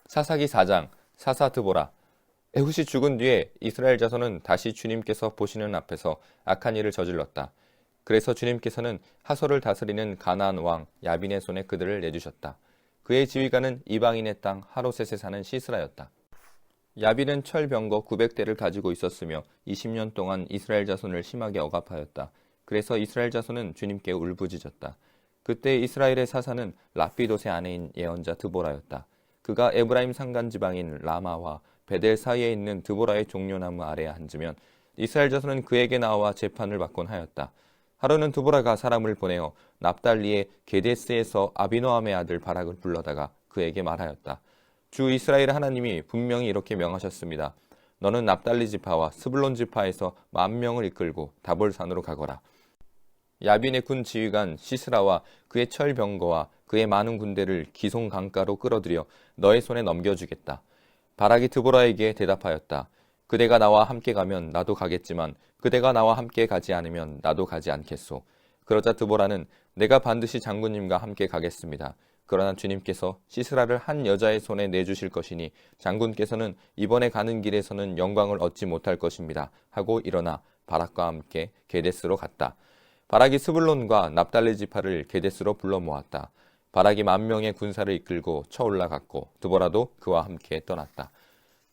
사사기 4장 사사 드보라. 에훗이 죽은 뒤에 이스라엘 자손은 다시 주님께서 보시는 앞에서 악한 일을 저질렀다. 그래서 주님께서는 하솔을 다스리는 가나안 왕 야빈의 손에 그들을 내주셨다. 그의 지휘관은 이방인의 땅 하로셋에 사는 시스라였다. 야빈은 철병거 900대를 가지고 있었으며 20년 동안 이스라엘 자손을 심하게 억압하였다. 그래서 이스라엘 자손은 주님께 울부짖었다. 그때 이스라엘의 사사는 라피돗의 아내인 예언자 드보라였다. 그가 에브라임 산간 지방인 라마와 베델 사이에 있는 드보라의 종려나무 아래에 앉으면 이스라엘 자손은 그에게 나와 재판을 받곤 하였다. 하루는 드보라가 사람을 보내어 납달리의 게데스에서 아비노함의 아들 바락을 불러다가 그에게 말하였다. 주 이스라엘 하나님이 분명히 이렇게 명하셨습니다. 너는 납달리 지파와 스불론 지파에서 10,000명을 이끌고 다볼산으로 가거라. 야빈의 군 지휘관 시스라와 그의 철병거와 그의 많은 군대를 기송 강가로 끌어들여 너의 손에 넘겨주겠다. 바락이 드보라에게 대답하였다. 그대가 나와 함께 가면 나도 가겠지만 그대가 나와 함께 가지 않으면 나도 가지 않겠소. 그러자 드보라는 내가 반드시 장군님과 함께 가겠습니다. 그러나 주님께서 시스라를 한 여자의 손에 내주실 것이니 장군께서는 이번에 가는 길에서는 영광을 얻지 못할 것입니다. 하고 일어나 바락과 함께 게데스로 갔다. 바락이 스불론과 납달리 지파를 게데스로 불러 모았다. 바락이 10,000명의 군사를 이끌고 쳐올라갔고 드보라도 그와 함께 떠났다.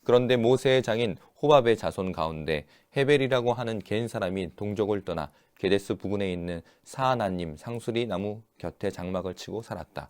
그런데 모세의 장인 호밥의 자손 가운데 헤벨이라고 하는 겐 사람이 동족을 떠나 게데스 부근에 있는 사하나님 상수리 나무 곁에 장막을 치고 살았다.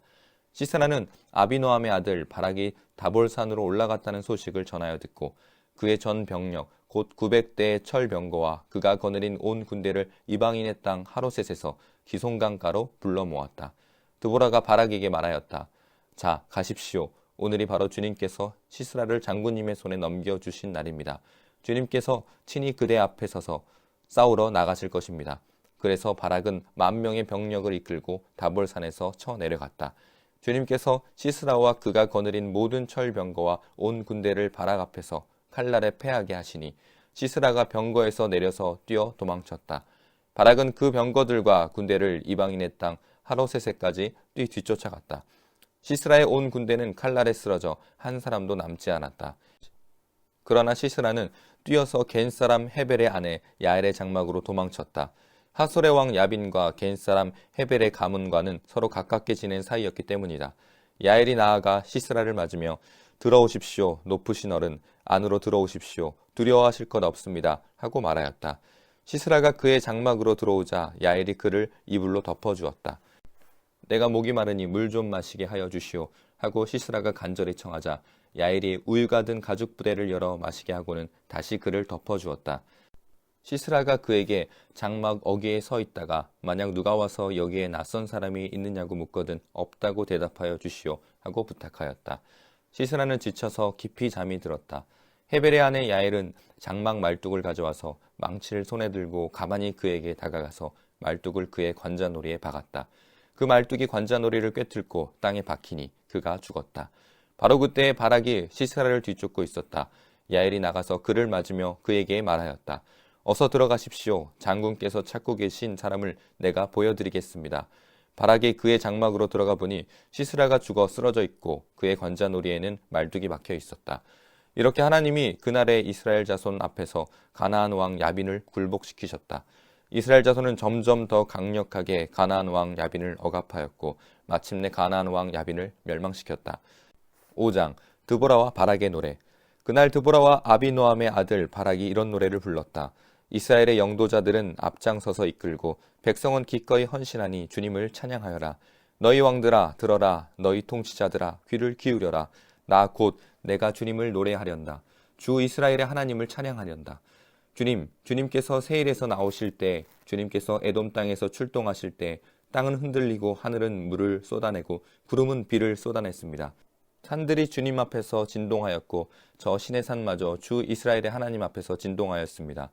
시스라는 아비노함의 아들 바락이 다볼산으로 올라갔다는 소식을 전하여 듣고 그의 전 병력 곧 900대의 철병거와 그가 거느린 온 군대를 이방인의 땅 하로셋에서 기송강가로 불러 모았다. 드보라가 바락에게 말하였다. 자, 가십시오. 오늘이 바로 주님께서 시스라를 장군님의 손에 넘겨주신 날입니다. 주님께서 친히 그대 앞에 서서 싸우러 나가실 것입니다. 그래서 바락은 10,000명의 병력을 이끌고 다볼산에서 쳐내려갔다. 주님께서 시스라와 그가 거느린 모든 철병거와 온 군대를 바락 앞에서 칼날에 패하게 하시니 시스라가 병거에서 내려서 뛰어 도망쳤다. 바락은 그 병거들과 군대를 이방인의 땅 하로세세까지 뒤쫓아갔다. 시스라의 온 군대는 칼날에 쓰러져 한 사람도 남지 않았다. 그러나 시스라는 뛰어서 겐 사람 헤벨의 아내 야엘의 장막으로 도망쳤다. 하솔의 왕 야빈과 겐 사람 헤벨의 가문과는 서로 가깝게 지낸 사이였기 때문이다. 야엘이 나아가 시스라를 맞으며 들어오십시오. 높으신 어른 안으로 들어오십시오. 두려워하실 것 없습니다. 하고 말하였다. 시스라가 그의 장막으로 들어오자 야엘이 그를 이불로 덮어주었다. 내가 목이 마르니 물 좀 마시게 하여 주시오. 하고 시스라가 간절히 청하자 야엘이 우유가 든 가죽 부대를 열어 마시게 하고는 다시 그를 덮어주었다. 시스라가 그에게 장막 어귀에 서 있다가 만약 누가 와서 여기에 낯선 사람이 있느냐고 묻거든 없다고 대답하여 주시오. 하고 부탁하였다. 시스라는 지쳐서 깊이 잠이 들었다. 헤벨의 아내 야엘은 장막 말뚝을 가져와서 망치를 손에 들고 가만히 그에게 다가가서 말뚝을 그의 관자놀이에 박았다. 그 말뚝이 관자놀이를 꿰뚫고 땅에 박히니 그가 죽었다. 바로 그때 바락이 시스라를 뒤쫓고 있었다. 야엘이 나가서 그를 맞으며 그에게 말하였다. 어서 들어가십시오. 장군께서 찾고 계신 사람을 내가 보여드리겠습니다. 바락이 그의 장막으로 들어가 보니 시스라가 죽어 쓰러져 있고 그의 관자놀이에는 말뚝이 박혀 있었다. 이렇게 하나님이 그날의 이스라엘 자손 앞에서 가나안 왕 야빈을 굴복시키셨다. 이스라엘 자손은 점점 더 강력하게 가나안 왕 야빈을 억압하였고 마침내 가나안 왕 야빈을 멸망시켰다. 5장 드보라와 바락의 노래. 그날 드보라와 아비노함의 아들 바락이 이런 노래를 불렀다. 이스라엘의 영도자들은 앞장서서 이끌고 백성은 기꺼이 헌신하니 주님을 찬양하여라. 너희 왕들아 들어라. 너희 통치자들아 귀를 기울여라. 나 곧 내가 주님을 노래하련다. 주 이스라엘의 하나님을 찬양하련다. 주님께서 세일에서 나오실 때, 주님께서 에돔 땅에서 출동하실 때 땅은 흔들리고 하늘은 물을 쏟아내고 구름은 비를 쏟아냈습니다. 산들이 주님 앞에서 진동하였고 저 신의 산마저 주 이스라엘의 하나님 앞에서 진동하였습니다.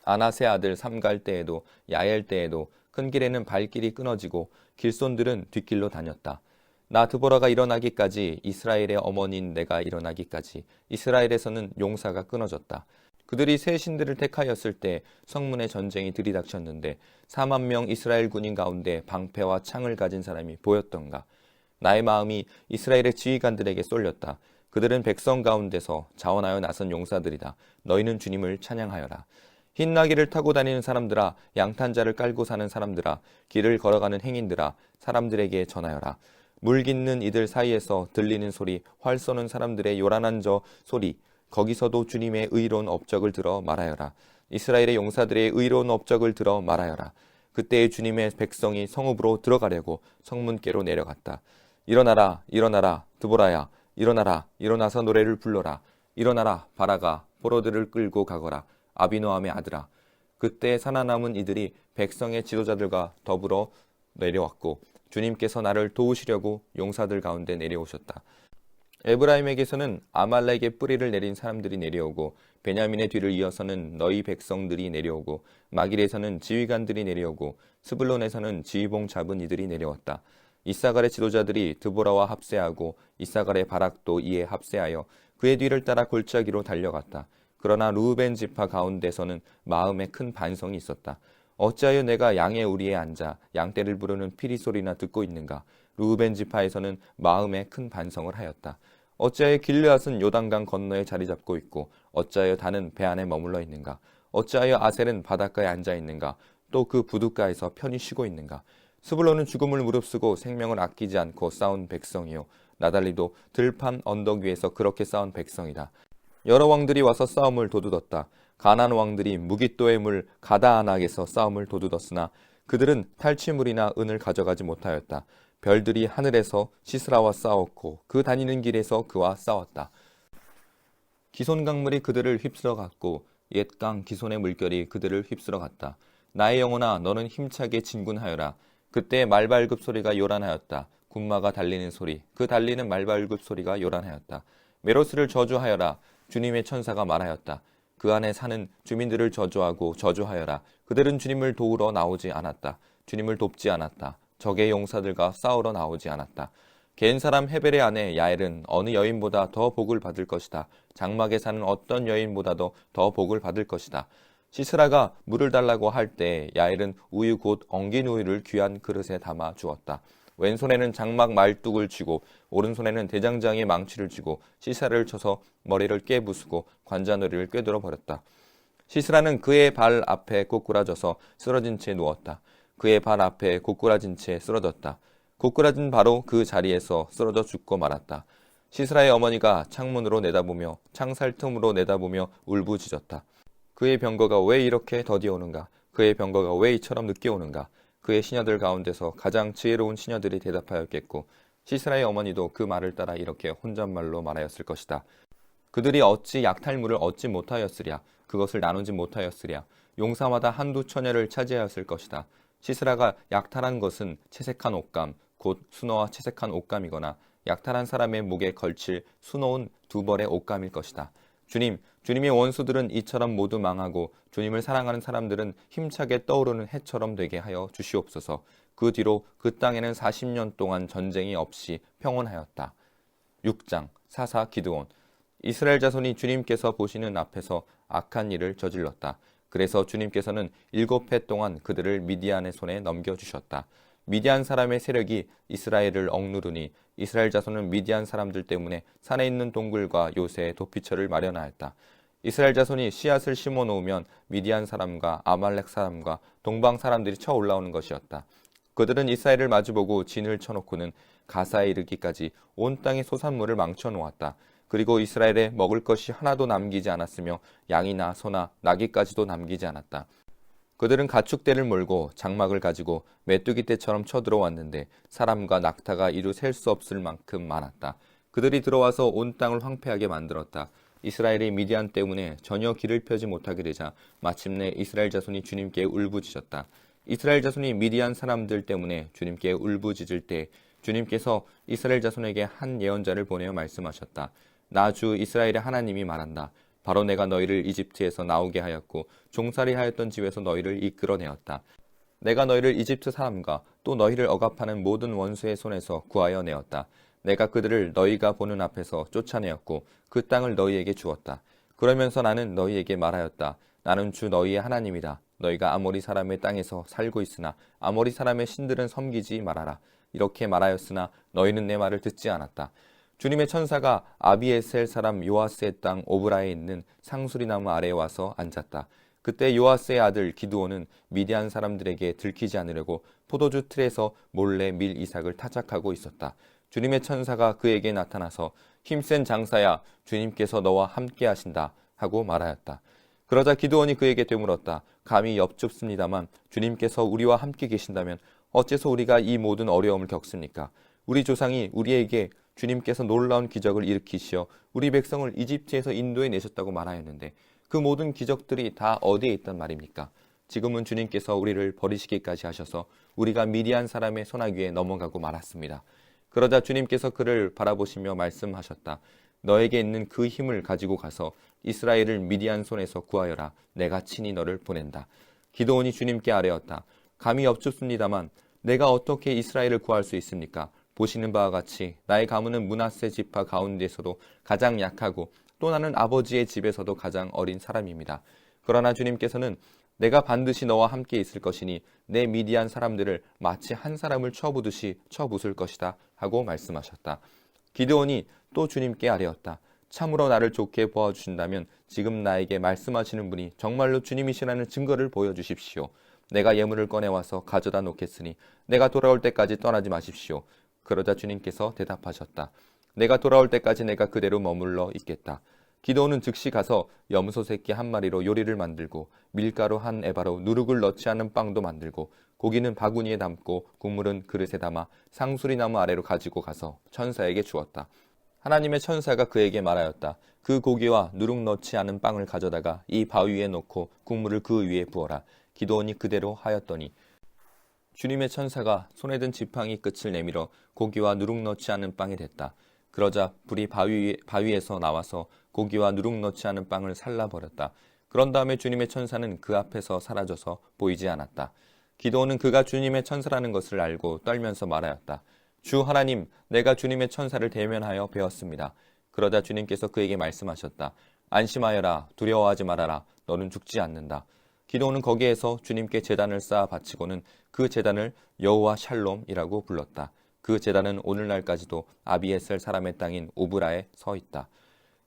아낫의 아들 삼갈 때에도 야엘 때에도 큰 길에는 발길이 끊어지고 길손들은 뒷길로 다녔다. 나 드보라가 일어나기까지 이스라엘의 어머니인 내가 일어나기까지 이스라엘에서는 용사가 끊어졌다. 그들이 새 신들을 택하였을 때 성문에 전쟁이 들이닥쳤는데 40,000명 이스라엘 군인 가운데 방패와 창을 가진 사람이 보였던가. 나의 마음이 이스라엘의 지휘관들에게 쏠렸다. 그들은 백성 가운데서 자원하여 나선 용사들이다. 너희는 주님을 찬양하여라. 흰 나귀를 타고 다니는 사람들아, 양탄자를 깔고 사는 사람들아, 길을 걸어가는 행인들아, 사람들에게 전하여라. 물 깃는 이들 사이에서 들리는 소리, 활 쏘는 사람들의 요란한 저 소리, 거기서도 주님의 의로운 업적을 들어 말하여라. 이스라엘의 용사들의 의로운 업적을 들어 말하여라. 그때의 주님의 백성이 성읍으로 들어가려고 성문께로 내려갔다. 일어나라, 일어나라, 드보라야, 일어나라, 일어나서 노래를 불러라. 일어나라, 바라가, 포로들을 끌고 가거라. 아비노함의 아들아. 그때 살아남은 이들이 백성의 지도자들과 더불어 내려왔고 주님께서 나를 도우시려고 용사들 가운데 내려오셨다. 에브라임에게서는 아말렉의 뿌리를 내린 사람들이 내려오고 베냐민의 뒤를 이어서는 너희 백성들이 내려오고 마길에서는 지휘관들이 내려오고 스불론에서는 지휘봉 잡은 이들이 내려왔다. 이사갈의 지도자들이 드보라와 합세하고 이사갈의 바락도 이에 합세하여 그의 뒤를 따라 골짜기로 달려갔다. 그러나 루벤 지파 가운데서는 마음에 큰 반성이 있었다. 어찌하여 내가 양의 우리에 앉아 양떼를 부르는 피리 소리나 듣고 있는가? 루벤 지파에서는 마음에 큰 반성을 하였다. 어찌하여 길르앗은 요단강 건너에 자리 잡고 있고 어찌하여 단은 배 안에 머물러 있는가? 어찌하여 아셀은 바닷가에 앉아 있는가? 또 그 부둣가에서 편히 쉬고 있는가? 스불론은 죽음을 무릅쓰고 생명을 아끼지 않고 싸운 백성이요 나달리도 들판 언덕 위에서 그렇게 싸운 백성이다. 여러 왕들이 와서 싸움을 도둑었다. 가나안 왕들이 무깃도의 물 가다아낙에서 싸움을 도둑었으나 그들은 탈취물이나 은을 가져가지 못하였다. 별들이 하늘에서 시스라와 싸웠고 그 다니는 길에서 그와 싸웠다. 기손 강물이 그들을 휩쓸어 갔고 옛 강 기손의 물결이 그들을 휩쓸어 갔다. 나의 영혼아 너는 힘차게 진군하여라. 그때 말발굽 소리가 요란하였다. 군마가 달리는 소리, 그 달리는 말발굽 소리가 요란하였다. 메로스를 저주하여라. 주님의 천사가 말하였다. 그 안에 사는 주민들을 저주하고 저주하여라. 그들은 주님을 도우러 나오지 않았다. 주님을 돕지 않았다. 적의 용사들과 싸우러 나오지 않았다. 겐 사람 헤벨의 아내 야엘은 어느 여인보다 더 복을 받을 것이다. 장막에 사는 어떤 여인보다도 더 복을 받을 것이다. 시스라가 물을 달라고 할 때 야엘은 우유 곧 엉긴 우유를 귀한 그릇에 담아 주었다. 왼손에는 장막 말뚝을 쥐고 오른손에는 대장장이의 망치를 쥐고 시스라를 쳐서 머리를 깨부수고 관자놀이를 꿰들어 버렸다. 시스라는 그의 발 앞에 꼬꾸라져서 쓰러진 채 누웠다. 그의 발 앞에 고꾸라진 채 쓰러졌다. 고꾸라진 바로 그 자리에서 쓰러져 죽고 말았다. 시스라의 어머니가 창문으로 내다보며 창살 틈으로 내다보며 울부짖었다. 그의 병거가 왜 이렇게 더디 오는가? 그의 병거가 왜 이처럼 늦게 오는가? 그의 시녀들 가운데서 가장 지혜로운 시녀들이 대답하였겠고 시스라의 어머니도 그 말을 따라 이렇게 혼잣말로 말하였을 것이다. 그들이 어찌 약탈물을 얻지 못하였으랴? 그것을 나누지 못하였으랴? 용사마다 한두 처녀를 차지하였을 것이다. 시스라가 약탈한 것은 채색한 옷감, 곧 수노와 채색한 옷감이거나 약탈한 사람의 목에 걸칠 수놓은 두 벌의 옷감일 것이다. 주님의 원수들은 이처럼 모두 망하고 주님을 사랑하는 사람들은 힘차게 떠오르는 해처럼 되게 하여 주시옵소서. 그 뒤로 그 땅에는 40년 동안 전쟁이 없이 평온하였다. 6장 사사 기드온. 이스라엘 자손이 주님께서 보시는 앞에서 악한 일을 저질렀다. 그래서 주님께서는 7해 동안 그들을 미디안의 손에 넘겨주셨다. 미디안 사람의 세력이 이스라엘을 억누르니 이스라엘 자손은 미디안 사람들 때문에 산에 있는 동굴과 요새에 도피처를 마련하였다. 이스라엘 자손이 씨앗을 심어 놓으면 미디안 사람과 아말렉 사람과 동방 사람들이 쳐 올라오는 것이었다. 그들은 이스라엘을 마주보고 진을 쳐놓고는 가사에 이르기까지 온 땅의 소산물을 망쳐 놓았다. 그리고 이스라엘에 먹을 것이 하나도 남기지 않았으며 양이나 소나 나귀까지도 남기지 않았다. 그들은 가축대를 몰고 장막을 가지고 메뚜기 떼처럼 쳐들어왔는데 사람과 낙타가 이루 셀 수 없을 만큼 많았다. 그들이 들어와서 온 땅을 황폐하게 만들었다. 이스라엘이 미디안 때문에 전혀 길을 펴지 못하게 되자 마침내 이스라엘 자손이 주님께 울부짖었다. 이스라엘 자손이 미디안 사람들 때문에 주님께 울부짖을 때 주님께서 이스라엘 자손에게 한 예언자를 보내어 말씀하셨다. 나 주 이스라엘의 하나님이 말한다. 바로 내가 너희를 이집트에서 나오게 하였고 종살이 하였던 집에서 너희를 이끌어내었다. 내가 너희를 이집트 사람과 또 너희를 억압하는 모든 원수의 손에서 구하여 내었다. 내가 그들을 너희가 보는 앞에서 쫓아내었고 그 땅을 너희에게 주었다. 그러면서 나는 너희에게 말하였다. 나는 주 너희의 하나님이다. 너희가 아모리 사람의 땅에서 살고 있으나 아모리 사람의 신들은 섬기지 말아라. 이렇게 말하였으나 너희는 내 말을 듣지 않았다. 주님의 천사가 아비에셀 사람 요아스의 땅 오브라에 있는 상수리 나무 아래에 와서 앉았다. 그때 요아스의 아들 기드온은 미디안 사람들에게 들키지 않으려고 포도주 틀에서 몰래 밀 이삭을 타작하고 있었다. 주님의 천사가 그에게 나타나서 힘센 장사야, 주님께서 너와 함께 하신다 하고 말하였다. 그러자 기드온이 그에게 되물었다. 감히 엽죽습니다만 주님께서 우리와 함께 계신다면 어째서 우리가 이 모든 어려움을 겪습니까? 우리 조상이 우리에게 주님께서 놀라운 기적을 일으키시어 우리 백성을 이집트에서 인도해 내셨다고 말하였는데 그 모든 기적들이 다 어디에 있단 말입니까? 지금은 주님께서 우리를 버리시기까지 하셔서 우리가 미디안 사람의 손아귀에 넘어가고 말았습니다. 그러자 주님께서 그를 바라보시며 말씀하셨다. 너에게 있는 그 힘을 가지고 가서 이스라엘을 미디안 손에서 구하여라. 내가 친히 너를 보낸다. 기드온이 주님께 아뢰었다. 감히 엽죽습니다만 내가 어떻게 이스라엘을 구할 수 있습니까? 보시는 바와 같이 나의 가문은 므낫세 지파 가운데서도 가장 약하고 또 나는 아버지의 집에서도 가장 어린 사람입니다. 그러나 주님께서는 내가 반드시 너와 함께 있을 것이니 내 미디안 사람들을 마치 한 사람을 쳐부듯이 쳐부술 것이다 하고 말씀하셨다. 기드온이 또 주님께 아뢰었다. 참으로 나를 좋게 보아주신다면 지금 나에게 말씀하시는 분이 정말로 주님이시라는 증거를 보여주십시오. 내가 예물을 꺼내와서 가져다 놓겠으니 내가 돌아올 때까지 떠나지 마십시오. 그러자 주님께서 대답하셨다. 내가 돌아올 때까지 내가 그대로 머물러 있겠다. 기드온은 즉시 가서 염소 새끼 한 마리로 요리를 만들고 밀가루 한 에바로 누룩을 넣지 않은 빵도 만들고 고기는 바구니에 담고 국물은 그릇에 담아 상수리 나무 아래로 가지고 가서 천사에게 주었다. 하나님의 천사가 그에게 말하였다. 그 고기와 누룩 넣지 않은 빵을 가져다가 이 바위 위에 놓고 국물을 그 위에 부어라. 기드온이 그대로 하였더니 주님의 천사가 손에 든 지팡이 끝을 내밀어 고기와 누룩 넣지 않은 빵이 됐다. 그러자 불이 바위에서 나와서 고기와 누룩 넣지 않은 빵을 살라버렸다. 그런 다음에 주님의 천사는 그 앞에서 사라져서 보이지 않았다. 기드온은 그가 주님의 천사라는 것을 알고 떨면서 말하였다. 주 하나님, 내가 주님의 천사를 대면하여 배웠습니다. 그러자 주님께서 그에게 말씀하셨다. 안심하여라, 두려워하지 말아라, 너는 죽지 않는다. 기드온은 거기에서 주님께 제단을 쌓아 바치고는 그 제단을 여호와 샬롬이라고 불렀다. 그 제단은 오늘날까지도 아비에셀 사람의 땅인 오브라에 서 있다.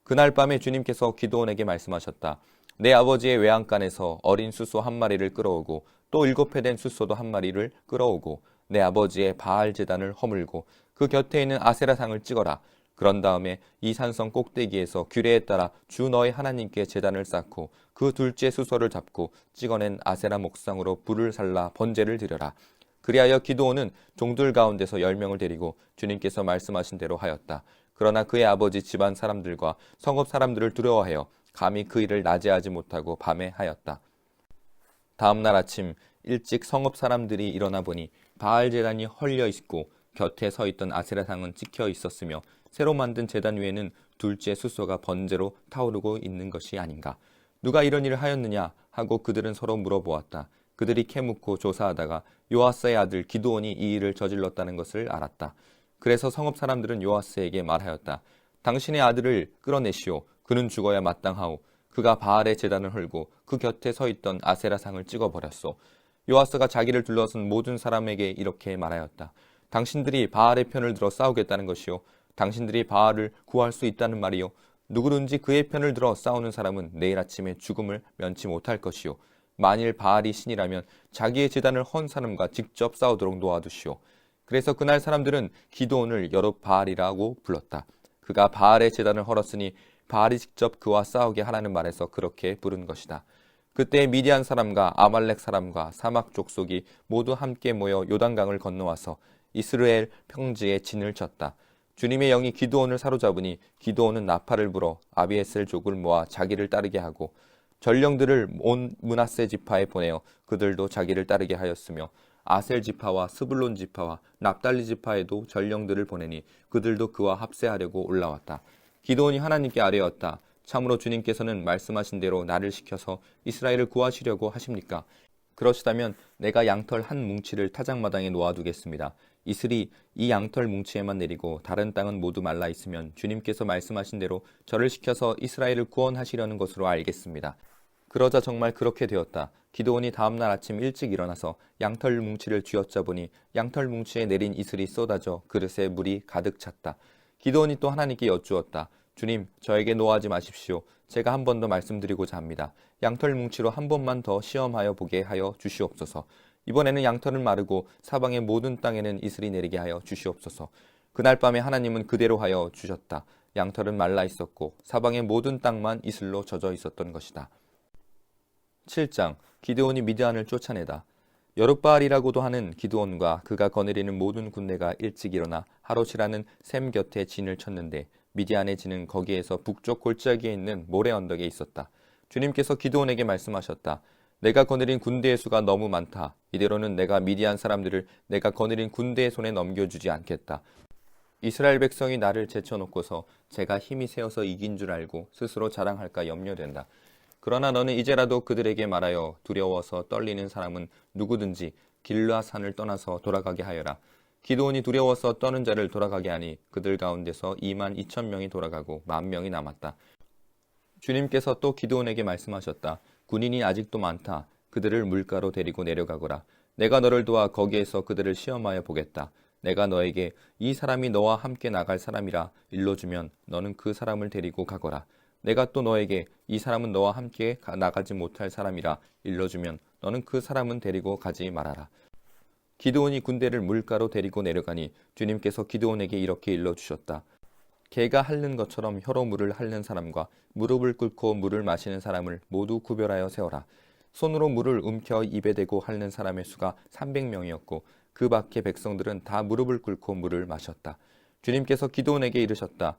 그날 밤에 주님께서 기드온에게 말씀하셨다. 내 아버지의 외양간에서 어린 숫소 한 마리를 끌어오고 또 7회 된 숫소도 한 마리를 끌어오고 내 아버지의 바알 제단을 허물고 그 곁에 있는 아세라상을 찍어라. 그런 다음에 이 산성 꼭대기에서 규례에 따라 주 너의 하나님께 제단을 쌓고 그 둘째 수소를 잡고 찍어낸 아세라 목상으로 불을 살라 번제를 드려라. 그리하여 기드온은 종들 가운데서 10명을 데리고 주님께서 말씀하신 대로 하였다. 그러나 그의 아버지 집안 사람들과 성읍 사람들을 두려워하여 감히 그 일을 낮에 하지 못하고 밤에 하였다. 다음 날 아침 일찍 성읍 사람들이 일어나 보니 바알 제단이 헐려 있고 곁에 서 있던 아세라상은 찍혀 있었으며 새로 만든 제단 위에는 둘째 수소가 번제로 타오르고 있는 것이 아닌가. 누가 이런 일을 하였느냐 하고 그들은 서로 물어보았다. 그들이 캐묻고 조사하다가 요아스의 아들 기드온이 이 일을 저질렀다는 것을 알았다. 그래서 성읍 사람들은 요아스에게 말하였다. 당신의 아들을 끌어내시오. 그는 죽어야 마땅하오. 그가 바알의 제단을 헐고 그 곁에 서 있던 아세라상을 찍어버렸소. 요아스가 자기를 둘러쓴 모든 사람에게 이렇게 말하였다. 당신들이 바알의 편을 들어 싸우겠다는 것이요. 당신들이 바알을 구할 수 있다는 말이요. 누구든지 그의 편을 들어 싸우는 사람은 내일 아침에 죽음을 면치 못할 것이요. 만일 바알이 신이라면 자기의 제단을 헌 사람과 직접 싸우도록 놓아두시오. 그래서 그날 사람들은 기드온을 여룹바알이라고 불렀다. 그가 바알의 제단을 헐었으니 바알이 직접 그와 싸우게 하라는 말에서 그렇게 부른 것이다. 그때 미디안 사람과 아말렉 사람과 사막 족속이 모두 함께 모여 요단강을 건너와서 이스라엘 평지에 진을 쳤다. 주님의 영이 기드온을 사로잡으니 기드온은 나팔을 불어 아비에셀 족을 모아 자기를 따르게 하고 전령들을 온 므낫세 지파에 보내어 그들도 자기를 따르게 하였으며 아셀 지파와 스불론 지파와 납달리 지파에도 전령들을 보내니 그들도 그와 합세하려고 올라왔다. 기드온이 하나님께 아뢰었다. 참으로 주님께서는 말씀하신 대로 나를 시켜서 이스라엘을 구하시려고 하십니까? 그러시다면 내가 양털 한 뭉치를 타작마당에 놓아두겠습니다. 이슬이 이 양털 뭉치에만 내리고 다른 땅은 모두 말라 있으면 주님께서 말씀하신 대로 저를 시켜서 이스라엘을 구원하시려는 것으로 알겠습니다. 그러자 정말 그렇게 되었다. 기드온이 다음날 아침 일찍 일어나서 양털 뭉치를 쥐어짜보니 양털 뭉치에 내린 이슬이 쏟아져 그릇에 물이 가득 찼다. 기드온이 또 하나님께 여쭈었다. 주님, 저에게 노하지 마십시오. 제가 한 번 더 말씀드리고자 합니다. 양털 뭉치로 한 번만 더 시험하여 보게 하여 주시옵소서. 이번에는 양털은 마르고 사방의 모든 땅에는 이슬이 내리게 하여 주시옵소서. 그날 밤에 하나님은 그대로 하여 주셨다. 양털은 말라 있었고 사방의 모든 땅만 이슬로 젖어 있었던 것이다. 7장 기드온이 미디안을 쫓아내다. 여룻바알이라고도 하는 기드온과 그가 거느리는 모든 군대가 일찍 일어나 하롯이라는 샘 곁에 진을 쳤는데 미디안의 진은 거기에서 북쪽 골짜기에 있는 모래 언덕에 있었다. 주님께서 기드온에게 말씀하셨다. 내가 거느린 군대의 수가 너무 많다. 이대로는 내가 미디안 사람들을 내가 거느린 군대의 손에 넘겨주지 않겠다. 이스라엘 백성이 나를 제쳐놓고서 제가 힘이 세어서 이긴 줄 알고 스스로 자랑할까 염려된다. 그러나 너는 이제라도 그들에게 말하여 두려워서 떨리는 사람은 누구든지 길르앗산을 떠나서 돌아가게 하여라. 기드온이 두려워서 떠는 자를 돌아가게 하니 그들 가운데서 2만 2천 명이 돌아가고 1,000명이 남았다. 주님께서 또 기드온에게 말씀하셨다. 군인이 아직도 많다. 그들을 물가로 데리고 내려가거라. 내가 너를 도와 거기에서 그들을 시험하여 보겠다. 내가 너에게 이 사람이 너와 함께 나갈 사람이라 일러주면 너는 그 사람을 데리고 가거라. 내가 또 너에게 이 사람은 너와 함께 나가지 못할 사람이라 일러주면 너는 그 사람은 데리고 가지 말아라. 기드온이 군대를 물가로 데리고 내려가니 주님께서 기드온에게 이렇게 일러주셨다. 개가 핥는 것처럼 혀로 물을 핥는 사람과 무릎을 꿇고 물을 마시는 사람을 모두 구별하여 세워라. 손으로 물을 움켜 입에 대고 핥는 사람의 수가 300명이었고 그 밖의 백성들은 다 무릎을 꿇고 물을 마셨다. 주님께서 기드온에게 이르셨다.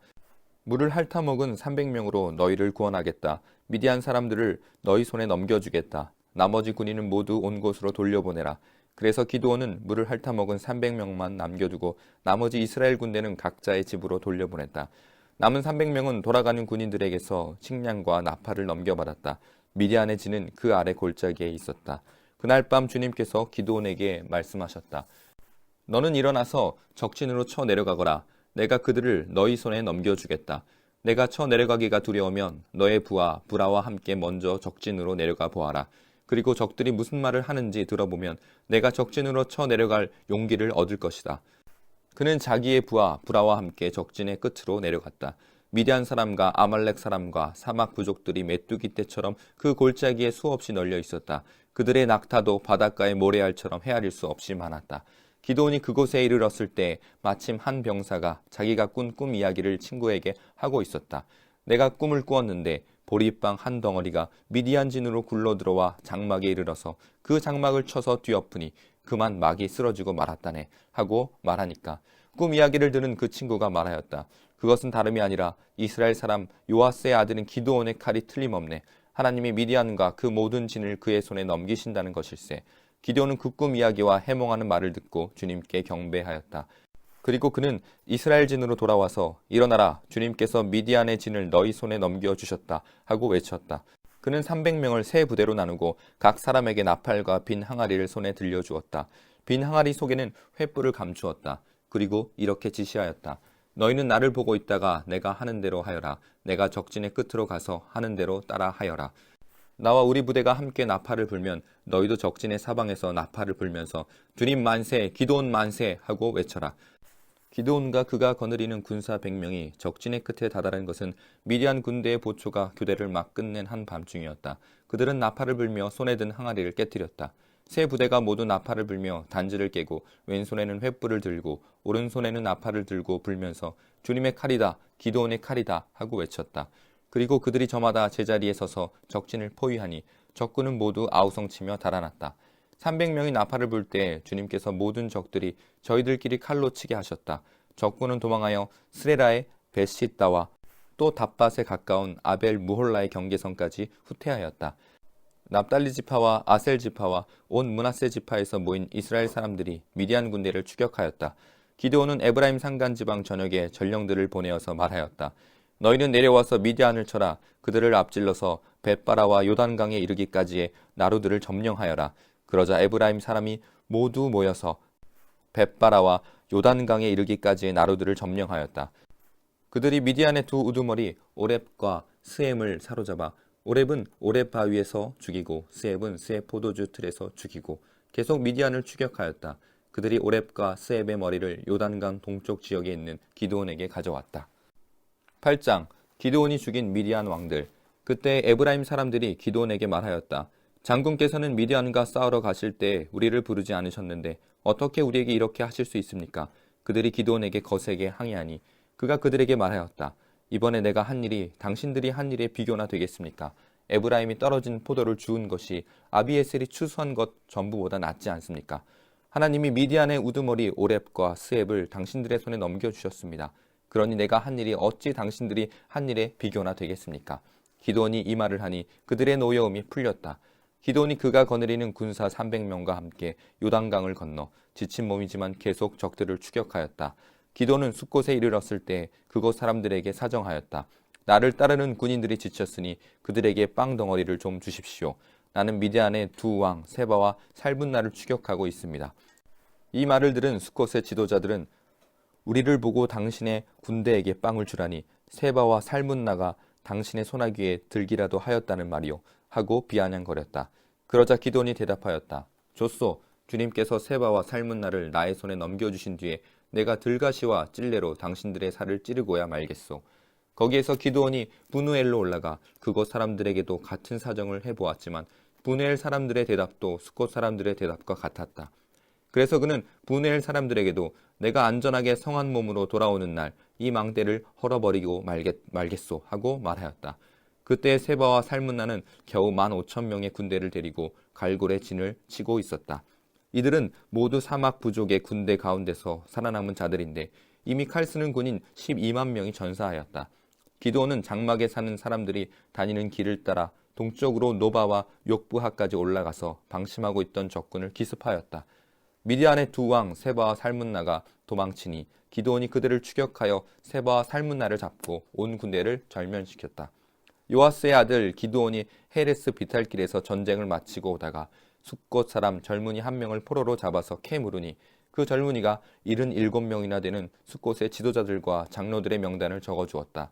물을 핥아 먹은 300명으로 너희를 구원하겠다. 미디안 사람들을 너희 손에 넘겨주겠다. 나머지 군인은 모두 온 곳으로 돌려보내라. 그래서 기드온은 물을 핥아 먹은 300명만 남겨두고 나머지 이스라엘 군대는 각자의 집으로 돌려보냈다. 남은 300명은 돌아가는 군인들에게서 식량과 나팔을 넘겨받았다. 미디안의 진은 그 아래 골짜기에 있었다. 그날 밤 주님께서 기드온에게 말씀하셨다. 너는 일어나서 적진으로 쳐 내려가거라. 내가 그들을 너희 손에 넘겨주겠다. 내가 쳐 내려가기가 두려우면 너의 부하 브라와 함께 먼저 적진으로 내려가 보아라. 그리고 적들이 무슨 말을 하는지 들어보면 내가 적진으로 쳐 내려갈 용기를 얻을 것이다. 그는 자기의 부하 브라와 함께 적진의 끝으로 내려갔다. 미디안 사람과 아말렉 사람과 사막 부족들이 메뚜기 떼처럼 그 골짜기에 수없이 널려 있었다. 그들의 낙타도 바닷가의 모래알처럼 헤아릴 수 없이 많았다. 기드온이 그곳에 이르렀을 때 마침 한 병사가 자기가 꾼 꿈 이야기를 친구에게 하고 있었다. 내가 꿈을 꾸었는데 보리빵 한 덩어리가 미디안 진으로 굴러들어와 장막에 이르러서 그 장막을 쳐서 뒤엎으니 그만 막이 쓰러지고 말았다네 하고 말하니까 꿈 이야기를 들은 그 친구가 말하였다. 그것은 다름이 아니라 이스라엘 사람 요아스의 아들인 기드온의 칼이 틀림없네. 하나님이 미디안과 그 모든 진을 그의 손에 넘기신다는 것일세. 기드온은 그 꿈 이야기와 해몽하는 말을 듣고 주님께 경배하였다. 그리고 그는 이스라엘 진으로 돌아와서 일어나라, 주님께서 미디안의 진을 너희 손에 넘겨주셨다 하고 외쳤다. 그는 300명을 세 부대로 나누고 각 사람에게 나팔과 빈 항아리를 손에 들려주었다. 빈 항아리 속에는 횃불을 감추었다. 그리고 이렇게 지시하였다. 너희는 나를 보고 있다가 내가 하는 대로 하여라. 내가 적진의 끝으로 가서 하는 대로 따라 하여라. 나와 우리 부대가 함께 나팔을 불면 너희도 적진의 사방에서 나팔을 불면서 주님 만세, 기드온 만세 하고 외쳐라. 기드온과 그가 거느리는 군사 100명이 적진의 끝에 다다른 것은 미디안 군대의 보초가 교대를 막 끝낸 한밤중이었다. 그들은 나팔을 불며 손에 든 항아리를 깨뜨렸다. 세 부대가 모두 나팔을 불며 단지를 깨고 왼손에는 횃불을 들고 오른손에는 나팔을 들고 불면서 주님의 칼이다, 기드온의 칼이다 하고 외쳤다. 그리고 그들이 저마다 제자리에 서서 적진을 포위하니 적군은 모두 아우성치며 달아났다. 300명이 나팔을 불 때 주님께서 모든 적들이 저희들끼리 칼로 치게 하셨다. 적군은 도망하여 스레라의 벳시다와 또 답밭에 가까운 아벨 무홀라의 경계선까지 후퇴하였다. 납달리 지파와 아셀 지파와 온 므낫세 지파에서 모인 이스라엘 사람들이 미디안 군대를 추격하였다. 기드온은 에브라임 산간 지방 전역에 전령들을 보내어서 말하였다. 너희는 내려와서 미디안을 쳐라. 그들을 앞질러서 벳바라와 요단강에 이르기까지의 나루들을 점령하여라. 그러자 에브라임 사람이 모두 모여서 벳바라와 요단강에 이르기까지의 나루들을 점령하였다. 그들이 미디안의 두 우두머리 오렙과 스엠을 사로잡아 오렙은 오렙 바위에서 죽이고 스앱은 스앱 포도주 틀에서 죽이고 계속 미디안을 추격하였다. 그들이 오렙과 스앱의 머리를 요단강 동쪽 지역에 있는 기드온에게 가져왔다. 8장 기드온이 죽인 미디안 왕들. 그때 에브라임 사람들이 기드온에게 말하였다. 장군께서는 미디안과 싸우러 가실 때 우리를 부르지 않으셨는데 어떻게 우리에게 이렇게 하실 수 있습니까? 그들이 기드온에게 거세게 항의하니 그가 그들에게 말하였다. 이번에 내가 한 일이 당신들이 한 일에 비교나 되겠습니까? 에브라임이 떨어진 포도를 주운 것이 아비에셀이 추수한 것 전부보다 낫지 않습니까? 하나님이 미디안의 우두머리 오렙과 스앱을 당신들의 손에 넘겨주셨습니다. 그러니 내가 한 일이 어찌 당신들이 한 일에 비교나 되겠습니까? 기드온이 이 말을 하니 그들의 노여움이 풀렸다. 기드온이 그가 거느리는 군사 300명과 함께 요단강을 건너 지친 몸이지만 계속 적들을 추격하였다. 기드온은 숫곳에 이르렀을 때 그곳 사람들에게 사정하였다. 나를 따르는 군인들이 지쳤으니 그들에게 빵 덩어리를 좀 주십시오. 나는 미디안의 두 왕 세바와 살분나를 추격하고 있습니다. 이 말을 들은 숫곳의 지도자들은 우리를 보고 당신의 군대에게 빵을 주라니 세바와 살문나가 당신의 소나기에 들기라도 하였다는 말이요 하고 비아냥거렸다. 그러자 기드온이 대답하였다. 좋소. 주님께서 세바와 살문나를 나의 손에 넘겨주신 뒤에 내가 들가시와 찔레로 당신들의 살을 찌르고야 말겠소. 거기에서 기드온이 분우엘로 올라가 그곳 사람들에게도 같은 사정을 해보았지만 분우엘 사람들의 대답도 숫곳 사람들의 대답과 같았다. 그래서 그는 분우엘 사람들에게도 내가 안전하게 성한 몸으로 돌아오는 날 이 망대를 헐어버리고 말겠소 하고 말하였다. 그때 세바와 살문나는 겨우 15,000명의 군대를 데리고 갈골의 진을 치고 있었다. 이들은 모두 사막 부족의 군대 가운데서 살아남은 자들인데 이미 칼 쓰는 군인 12만 명이 전사하였다. 기드온은 장막에 사는 사람들이 다니는 길을 따라 동쪽으로 노바와 욕부하까지 올라가서 방심하고 있던 적군을 기습하였다. 미디안의 두 왕 세바와 살문나가 도망치니 기드온이 그들을 추격하여 세바와 살문나를 잡고 온 군대를 절면시켰다. 요아스의 아들 기드온이 헤레스 비탈길에서 전쟁을 마치고 오다가 숫곳 사람 젊은이 한 명을 포로로 잡아서 캐물으니 그 젊은이가 77명이나 되는 숫곳의 지도자들과 장로들의 명단을 적어주었다.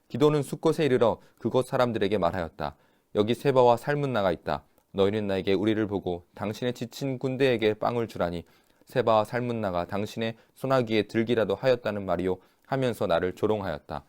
기드온은 숫곳에 이르러 그곳 사람들에게 말하였다. 여기 세바와 살문나가 있다. 너희는 나에게 우리를 보고 당신의 지친 군대에게 빵을 주라니 세바와 살문나가 당신의 소나기에 들기라도 하였다는 말이요 하면서 나를 조롱하였다.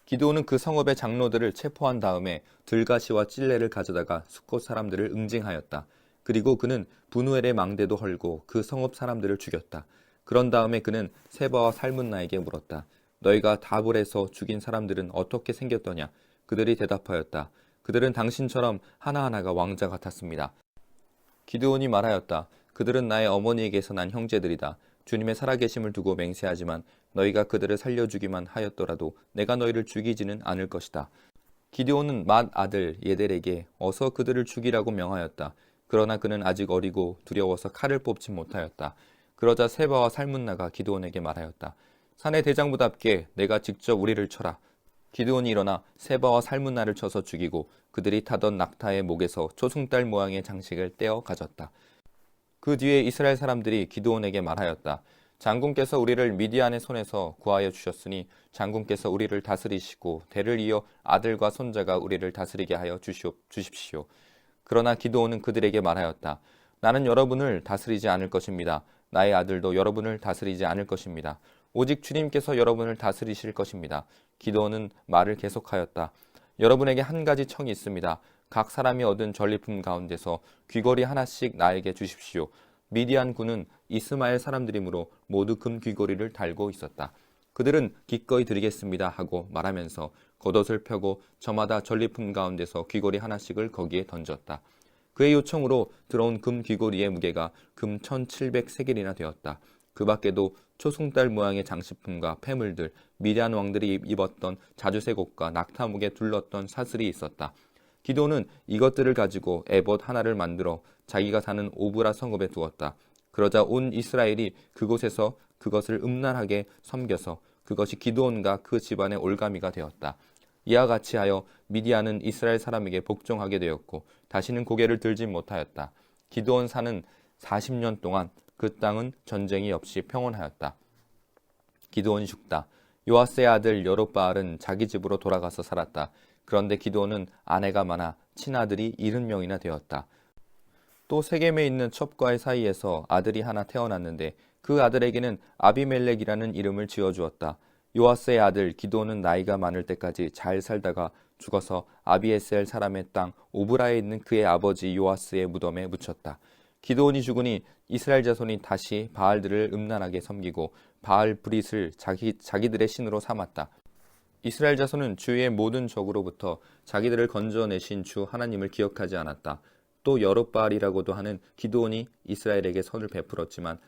기드온은 그 성읍의 장로들을 체포한 다음에 들가시와 찔레를 가져다가 숫곳 사람들을 응징하였다. 그리고 그는 분우엘의 망대도 헐고 그 성읍 사람들을 죽였다. 그런 다음에 그는 세바와 살문나에게 물었다. 너희가 다볼에서 죽인 사람들은 어떻게 생겼더냐? 그들이 대답하였다. 그들은 당신처럼 하나하나가 왕자 같았습니다. 기드온이 말하였다. 그들은 나의 어머니에게서 난 형제들이다. 주님의 살아계심을 두고 맹세하지만 너희가 그들을 살려주기만 하였더라도 내가 너희를 죽이지는 않을 것이다. 기드온은 맏 아들 예델에게 어서 그들을 죽이라고 명하였다. 그러나 그는 아직 어리고 두려워서 칼을 뽑지 못하였다. 그러자 세바와 살문나가 기드온에게 말하였다. 산의 대장부답게 내가 직접 우리를 쳐라. 기드온이 일어나 세바와 살문나를 쳐서 죽이고 그들이 타던 낙타의 목에서 초승달 모양의 장식을 떼어 가졌다. 그 뒤에 이스라엘 사람들이 기드온에게 말하였다. 장군께서 우리를 미디안의 손에서 구하여 주셨으니 장군께서 우리를 다스리시고 대를 이어 아들과 손자가 우리를 다스리게 하여 주십시오. 그러나 기드온은 그들에게 말하였다. 나는 여러분을 다스리지 않을 것입니다. 나의 아들도 여러분을 다스리지 않을 것입니다. 오직 주님께서 여러분을 다스리실 것입니다. 기드온은 말을 계속하였다. 여러분에게 한 가지 청이 있습니다. 각 사람이 얻은 전리품 가운데서 귀걸이 하나씩 나에게 주십시오. 미디안 군은 이스마엘 사람들이므로 모두 금 귀걸이를 달고 있었다. 그들은 기꺼이 드리겠습니다 하고 말하면서 겉옷을 펴고 저마다 전리품 가운데서 귀걸이 하나씩을 거기에 던졌다. 그의 요청으로 들어온 금 귀걸이의 무게가 금 1700세겔이나 되었다. 그 밖에도 초승달 모양의 장식품과 폐물들, 미디안 왕들이 입었던 자주색 옷과 낙타목에 둘렀던 사슬이 있었다. 기드온은 이것들을 가지고 에봇 하나를 만들어 자기가 사는 오브라 성읍에 두었다. 그러자 온 이스라엘이 그곳에서 그것을 음란하게 섬겨서 그것이 기드온과 그 집안의 올가미가 되었다. 이와 같이 하여 미디안은 이스라엘 사람에게 복종하게 되었고 다시는 고개를 들지 못하였다. 기드온 사는 40년 동안 그 땅은 전쟁이 없이 평온하였다. 기드온이 죽다. 요아스의 아들 여롯바알은 자기 집으로 돌아가서 살았다. 그런데 기드온은 아내가 많아 친아들이 70명이나 되었다. 또 세겜에 있는 첩과의 사이에서 아들이 하나 태어났는데 그 아들에게는 아비멜렉이라는 이름을 지어주었다. 요아스의 아들 기드온은 나이가 많을 때까지 잘 살다가 죽어서 아비에셀 사람의 땅 오브라에 있는 그의 아버지 요아스의 무덤에 묻혔다. 기드온이 죽으니 이스라엘 자손이 다시 바알들을 음란하게 섬기고 바알 브릿을 자기들의 신으로 삼았다. 이스라엘 자손은 주의 모든 적으로부터 자기들을 건져내신 주 하나님을 기억하지 않았다. 또 여룹바알이라고도 하는 기드온이 이스라엘에게 선을 베풀었지만